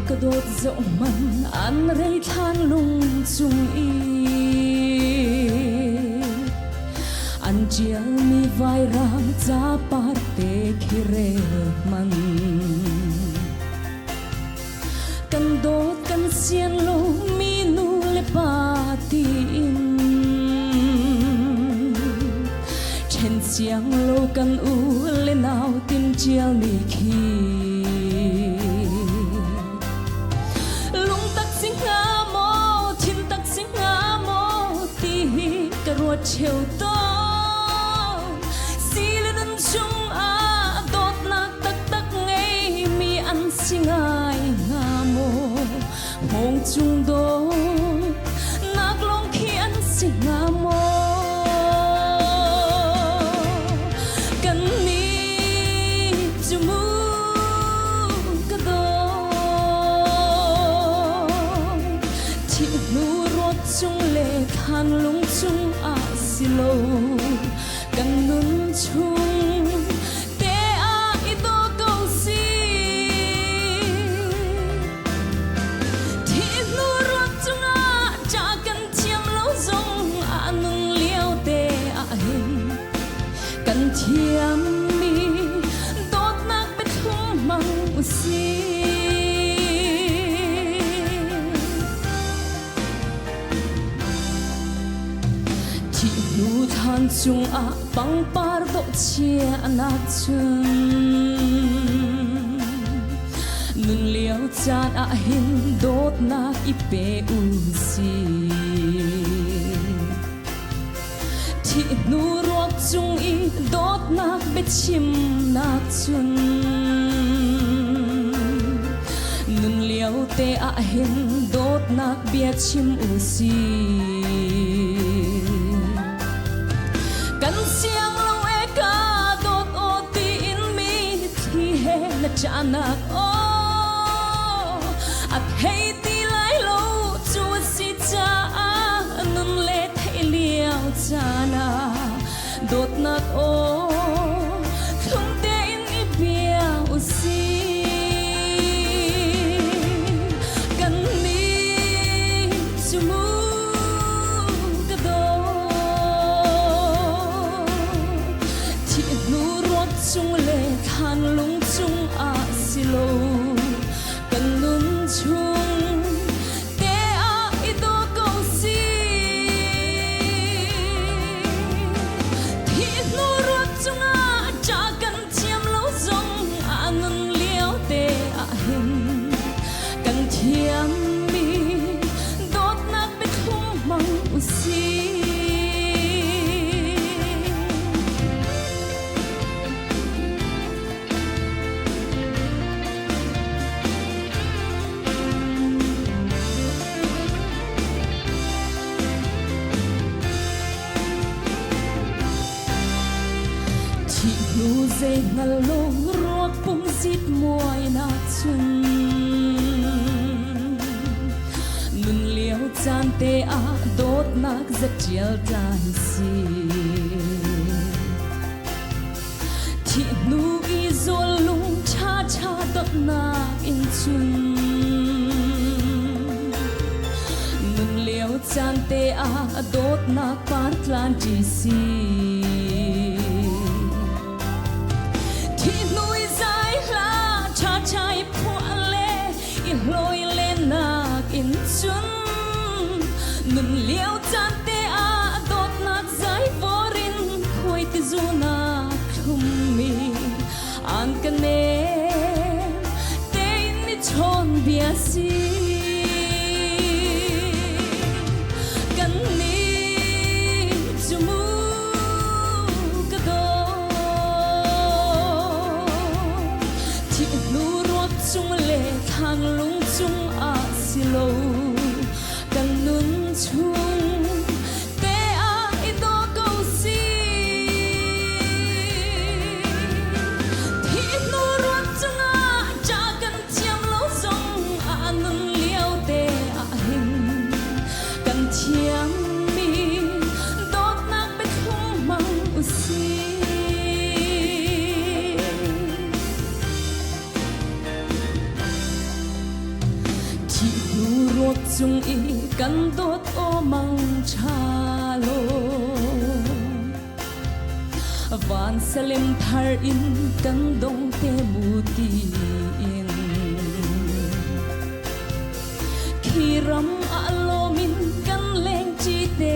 กระโดดเจ้ามันอันไรทานลุงจุงอีอันเจียมีไวรังจาปาเตคิเรมันกันโดดกันเสียนโลมีนูเลปาตินเช่นเสียงโลกันอูเลนาวตินเจียมีขีลุงตักสิงหาโมทินตักสิงหาโมตีกระรวดเชวโตสีเลนันชุงอาโดดนักตักตักไงมีอันสิงายงาโมหงจุงโดนักลงเขียนสิงาโมกันนี้จมูกกระโดที่นูรถจุงเลทันลุงจุงอาสิโลกันนุนชุงเตอาอิโตเกาซีที่นูรถจุงอาจากกันเทียมเล่าจงอานุนเลี้ยวเตอาเห็นกันเทียมมีโดดนักไปทุ่มมังอุซีที่นูทันจุงอาปังปาร์โดเชียนักจุนนุนเลี้ยวจานอาเห็นโดดนักอิเปอุซีที่นูรวบจุงอีโดดนักเบ็ดชิมนักจุนนุนเลี้ยวเตอาเห็นโดดนักเบียดชิมอุซีกันเสียงเราเอกาโดดโอตีอินมีที่เฮและจานักโออัดให้ตีไหลโลจูสิจานุนเลทให้เลี้ยวจานาโดดนักโอทุ่มเตอินอีเบียอุซีกันนี้จมูกกระโดที่นูรถจุงเลทันลุงจุงอาสิโลกันนุนชุงเตอาอิโตเกาซีที่นูรถจุงอาจากกันเทียมเล่าจงอานุนเลี้ยวเตอาเห็นกันเทียมมีโดดนักไปทุ่มมังอุซีที่นูเซงลงรวกปุ่มจิตมวยนักจุนนุนเลี้ยวจานเตอาโดดนักจะเจียวใจซีที่นูอีโซลุงชาชาโดดนักอินจุนนุนเลี้ยวจานเตอาโดดนักปาร์ตลานจีซีที่นุยใจลาชาชายผัวเล่อิลอยเล่นนักอินจุนนุนเลี้ยวจานเตอาโดดนักใจวอรินคุยติจูนักคุมมีอันกันเนเตอินนิชอนเบียซีกันนี้จมูกกระโดที่นูรถจุงเลทางลุงจุงอาสิโลกันนุนชุงเตอาอิโตเกาซีที่นูรถจุงอาจากกันเทียมเล่าจงอานุนเลี้ยวเตอาเห็นกันเทียมมีโดดนักไปทุ่มมังอุซี chung i kan dot o mang chalo van salim thar in kan dong te muti in khiram alomin kan leng chi te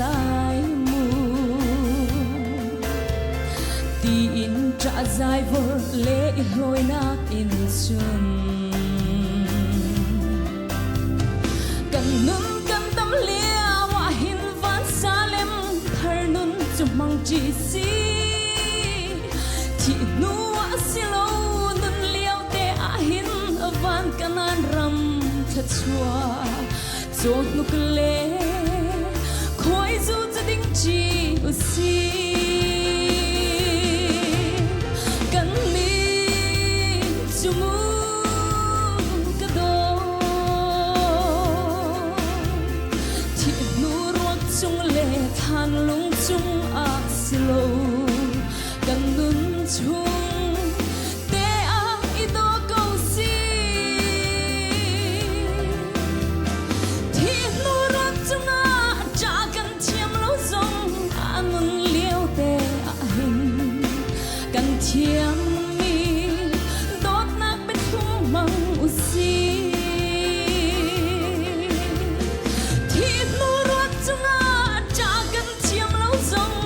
lai mu ti in tra zai vor le i hloi nak in sun kan nun kan tam lia wa hin van salem thar nun chu mang chi si ti nu a silo nun liao te a hin van kanan ram tha chua chok nuk le khoi zu cha ding chi u si kan mi chu mu ka do ti nu ruak chung le than lung chung a silo kan nun chung te a i do ko si thi nu ruak chung a cha kan thiam lo zong anun liao te a hin kan thiam mi dot nak bet thum mang u si thi nu ruak chung a cha kan thiam lo zong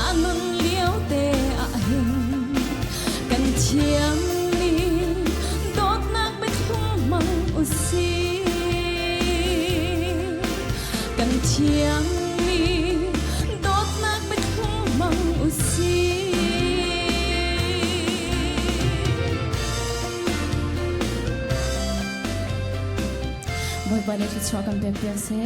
anun liao te a hin kan thiam mi dot nak bet thum mang u si kan thiam mi dot nak bet thum mang u si boy bale chi chwa kan pe pe se